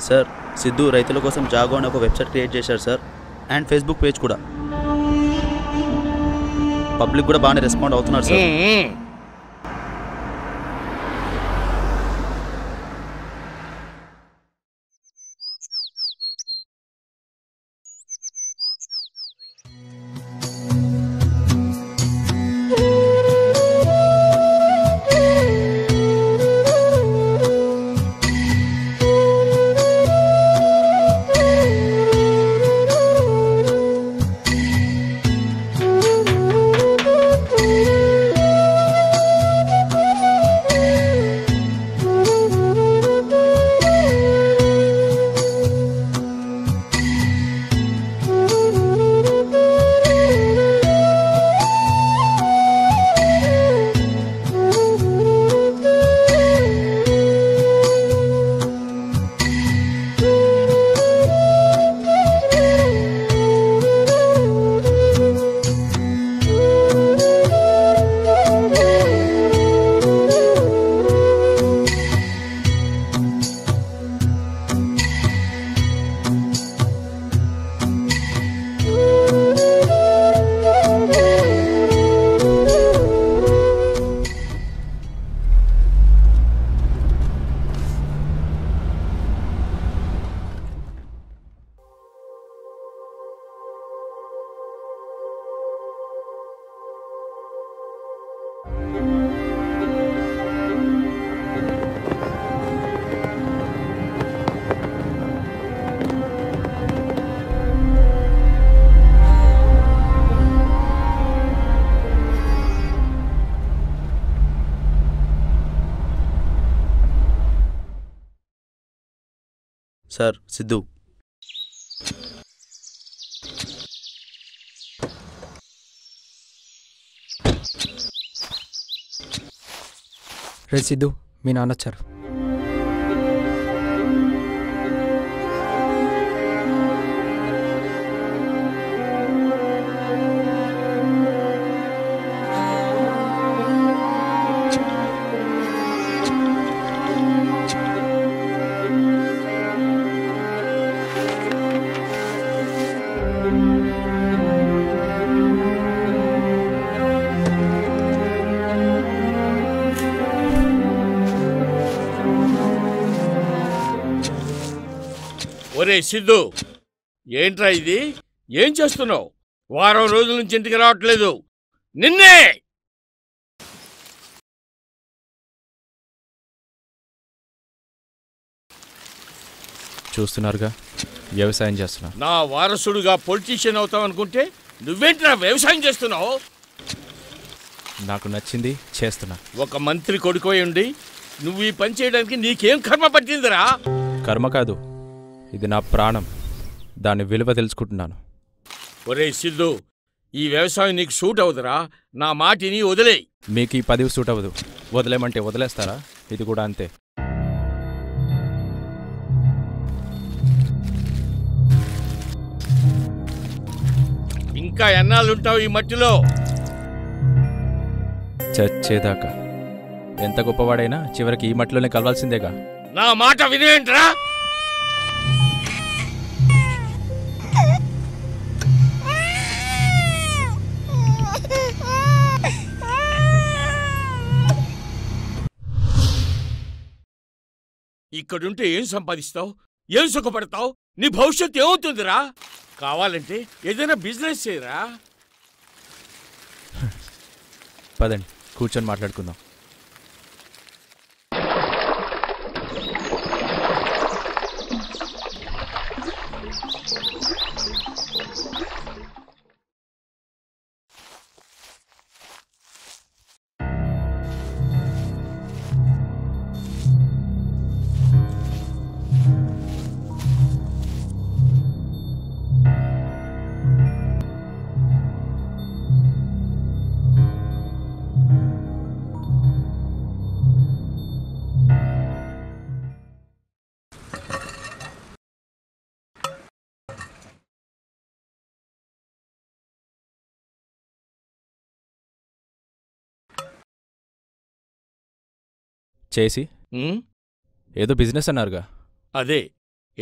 Sir Siddhu రైతుల కోసం జాగో అని ఒక వెబ్సైట్ క్రియేట్ చేశారు సార్, అండ్ ఫేస్బుక్ పేజ్ కూడా. పబ్లిక్ కూడా బాగానే రెస్పాండ్ అవుతున్నారు సార్. సార్ సిద్ధు. రే సిద్ధు, మీ నాన్న వచ్చారు. ఒరే సిద్ధు, ఏంట్రా ఇది? ఏం చేస్తున్నావు? వారం రోజుల నుంచి ఇంటికి రావట్లేదు. నిన్నే చూస్తున్నారుగా, వ్యవసాయం చేస్తున్నా. నా వారసుడుగా పొలిటీషియన్ అవుతావు అనుకుంటే నువ్వేంట్రా వ్యవసాయం చేస్తున్నావు? నాకు నచ్చింది చేస్తున్నా. ఒక మంత్రి కొడుకుపోయి ఉండి నువ్వు ఈ పని చేయడానికి నీకేం కర్మ పట్టిందిరా? కర్మ కాదు, ఇది నా ప్రాణం. దాని విలువ తెలుసుకుంటున్నాను. ఒరే సిద్ధు, ఈ వ్యవసాయం నీకు సూట్ అవుతురా? నా మాటిని వదిలే. మీకు ఈ పదవి సూట్ అవ్వదు. వదిలేమంటే వదిలేస్తారా? ఇది కూడా అంతే. ఇంకా ఎన్నాళ్ళుంటావు ఈ మట్టిలో? చచ్చేదాకా. ఎంత గొప్పవాడైనా చివరికి ఈ మట్టిలోనే కలవాల్సిందేగా. నా మాట వినేంట్రా? ఇక్కడుంటే ఏం సంపాదిస్తావు? ఏం సుఖపడతావు? నీ భవిష్యత్తు ఏమవుతుందిరా? కావాలంటే ఏదైనా బిజినెస్ చేయరా. పదండి, కూర్చొని మాట్లాడుకుందాం. చేసి ఏదో బిజినెస్ అన్నారుగా. అదే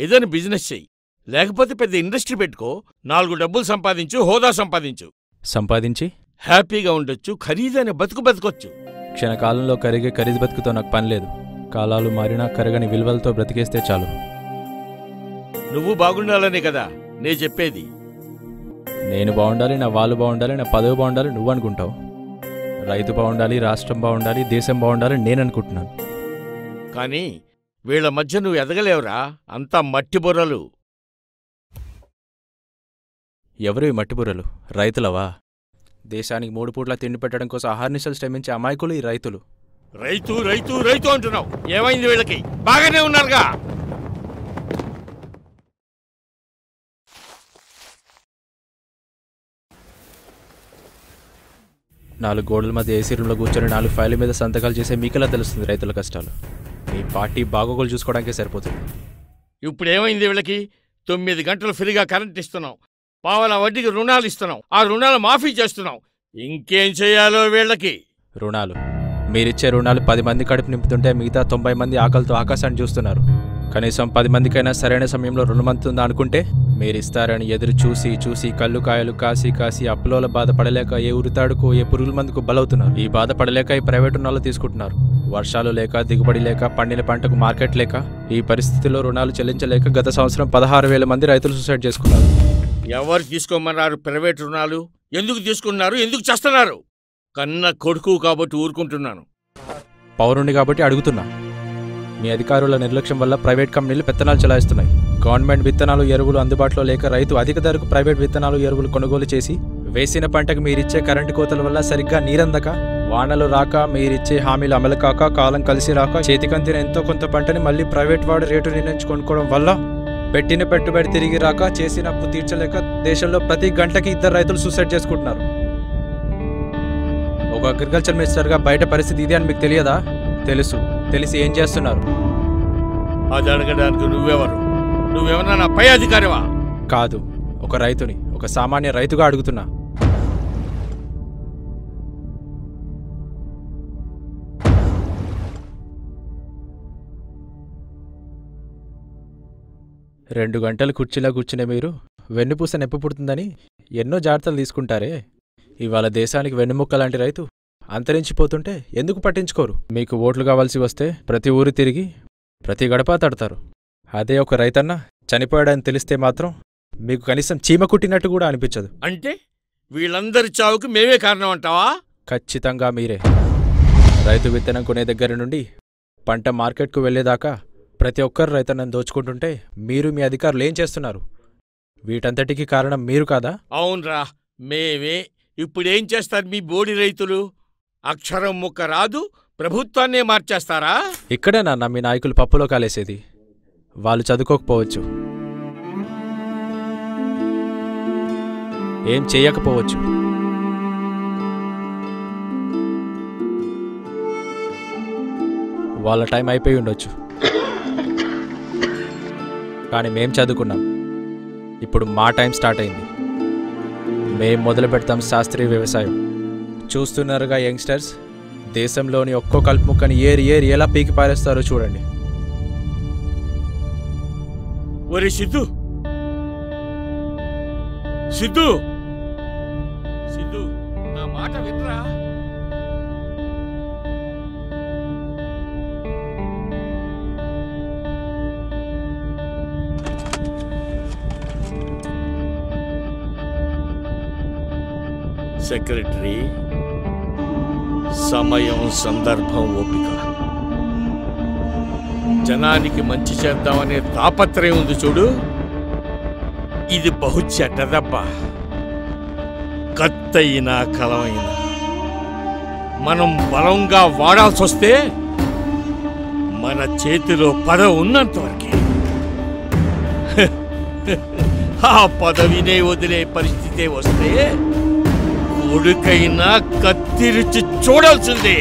ఏదైనా బిజినెస్ చెయ్యి, లేకపోతే పెద్ద ఇండస్ట్రీ పెట్టుకో. 4 డబ్బులు సంపాదించు, హోదా సంపాదించు. సంపాదించి హ్యాపీగా ఉండొచ్చు, ఖరీదైన బతకొచ్చు. క్షణకాలంలో కరిగే ఖరీదు బతుకుతో నాకు పని లేదు. కాలాలు మారినా కరగని విలువలతో బ్రతికేస్తే చాలు. నువ్వు బాగుండాలనే కదా నే చెప్పేది. నేను బాగుండాలి, నా వాళ్ళు బాగుండాలి, నా పదవి బాగుండాలి నువ్వు అనుకుంటావు. రైతు బాగుండాలి, రాష్ట్రం బాగుండాలి, దేశం బాగుండాలి నేను అనుకుంటున్నాను. కానీ వీళ్ల మధ్య నువ్వు ఎదగలేవురా, అంతా మట్టి బుర్రలు. ఎవరు ఈ మట్టిబుర్రలు? రైతులవా? దేశానికి 3 పూట్ల తిండి పెట్టడం కోసం అహర్నిశలు శ్రమించే అమాయకులు ఈ రైతులు. రైతు రైతు రైతు అంటున్నావు, ఏమైంది వీళ్ళకి? బాగానే ఉన్నారుగా. నాలుగు గోడల మధ్య ఏసీ రూమ్లో కూర్చొని 4 ఫైళ్ళ మీద సంతకాలు చేసే మీకెలా తెలుస్తుంది రైతుల కష్టాలు? మీ పార్టీ బాగోగులు చూసుకోవడానికే సరిపోతుంది. ఇప్పుడేమైంది వీళ్ళకి? 9 గంటలు ఫ్రీగా కరెంట్ ఇస్తున్నాం, పావల వడ్డీకి రుణాలు ఇస్తున్నాం, ఆ రుణాలు మాఫీ చేస్తున్నాం. ఇంకేం చేయాలో వీళ్ళకి? రుణాలు? మీరిచ్చే రుణాలు 10 మంది కడుపు నింపుతుంటే మిగతా 90 మంది ఆకలితో ఆకాశాన్ని చూస్తున్నారు. కనీసం 10 మందికైనా సరైన సమయంలో రుణమంతుందా అనుకుంటే మీరిస్తారని ఎదురు చూసి చూసి కళ్ళు కాయలు కాసి కాసి అప్పులోల బాధపడలేక ఏ ఉరితాడుకో ఏ పురుగుల మందుకు బలవుతున్నారు. ఈ బాధపడలేక ఈ ప్రైవేటు రుణాలు తీసుకుంటున్నారు. వర్షాలు లేక, దిగుబడి లేక, పండిన పంటకు మార్కెట్ లేక, ఈ పరిస్థితిలో రుణాలు చెల్లించలేక గత సంవత్సరం 16,000 మంది రైతులు సూసైడ్ చేసుకున్నారు. ఎవరు తీసుకోమన్నారు ప్రైవేట్ రుణాలు? ఎందుకు తీసుకున్నారు? ఎందుకు చేస్తున్నారు? కన్న కొడుకు కాబట్టి ఊరుకుంటున్నాను. పౌరుణ్ణి కాబట్టి అడుగుతున్నా. మీ అధికారుల నిర్లక్ష్యం వల్ల ప్రైవేట్ కంపెనీలు పెత్తనాలు చెలాయిస్తున్నాయి. గవర్నమెంట్ విత్తనాలు, ఎరువులు అందుబాటులో లేక రైతు అధిక ధరకు ప్రైవేట్ విత్తనాలు, ఎరువులు కొనుగోలు చేసి వేసిన పంటకు మీరిచ్చే కరెంటు కోతల వల్ల సరిగ్గా నీరందక, వానలు రాక, మీరిచ్చే హామీలు అమలు కాక, కాలం కలిసి రాక చేతికందిన ఎంతో కొంత పంటని మళ్ళీ ప్రైవేట్ వాడు రేటు నిర్ణయించి కొనుక్కోవడం వల్ల పెట్టిన పెట్టుబడి తిరిగి రాక, చేసిన అప్పు తీర్చలేక దేశంలో ప్రతి గంటకి 2 రైతులు సూసైడ్ చేసుకుంటున్నారు. ఒక అగ్రికల్చర్ మినిస్టర్గా బయట పరిస్థితి ఇది అని మీకు తెలియదా? తెలిసి ఏం చేస్తున్నారు? అది అడగడానికి నువ్వెవరు? నువ్వేమన్నా నా పై అధికారివా? కాదు, ఒక రైతుని, ఒక సామాన్య రైతుగా అడుగుతున్నా. రెండు గంటలు కుర్చీలో కూర్చునే మీరు వెన్నుపూస నొప్పి పుడుతుందని ఎన్నో జాగ్రత్తలు తీసుకుంటారే. ఇవాళ దేశానికి వెన్నుముక్క లాంటి రైతు అంతరించిపోతుంటే ఎందుకు పట్టించుకోరు? మీకు ఓట్లు కావాల్సి వస్తే ప్రతి ఊరు తిరిగి ప్రతి గడప తడతారు. అదే ఒక రైతన్న చనిపోయాడని తెలిస్తే మాత్రం మీకు కనీసం చీమ కుట్టినట్టు కూడా అనిపించదు. అంటే వీళ్ళందరి చావుకి మేమే కారణం అంటావా? ఖచ్చితంగా మీరే. రైతు విత్తనం కొనే దగ్గర నుండి పంట మార్కెట్కు వెళ్లేదాకా ప్రతి ఒక్కరు రైతన్నను దోచుకుంటుంటే మీరు, మీ అధికారులు ఏం చేస్తున్నారు? వీటంతటికీ కారణం మీరు కాదా? అవునరా, మేమే. ఇప్పుడేం చేస్తారు మీ బోడి రైతులు? అక్షరం ముక్క రాదు, ప్రభుత్వాన్నే మార్చేస్తారా? ఇక్కడే నాన్న మీ నాయకులు పప్పులో కాలేసేది. వాళ్ళు చదువుకోకపోవచ్చు, ఏం చేయకపోవచ్చు, వాళ్ళ టైం అయిపోయి ఉండొచ్చు. కానీ మేం చదువుకున్నాం. ఇప్పుడు మా టైం స్టార్ట్ అయింది. మేం మొదలు పెడతాం శాస్త్రీయ వ్యవసాయం. చూస్తున్నారుగా యంగ్స్టర్స్, దేశంలోని ఒక్కో కలుపు ముక్కని ఏరి ఎలా పీకి పారేస్తారో చూడండి. ఒరే సిద్ధు, సిద్ధు, సిద్ధు, నా మాట వినరా? సెక్రటరీ, సమయం, సందర్భం, ఓపిక, జనానికి మంచి చేద్దామనే తాపత్రయం ఉంది చూడు, ఇది బహు చెడ్డదబ్బా. కత్తయినా కలమైనా మనం బలంగా వాడాల్సొస్తే మన చేతిలో పదవి ఉన్నంతవరకే. ఆ పదవినే వదిలే పరిస్థితే వస్తే కొడుకైనా కత్తిరిచి చూడాల్సిందే.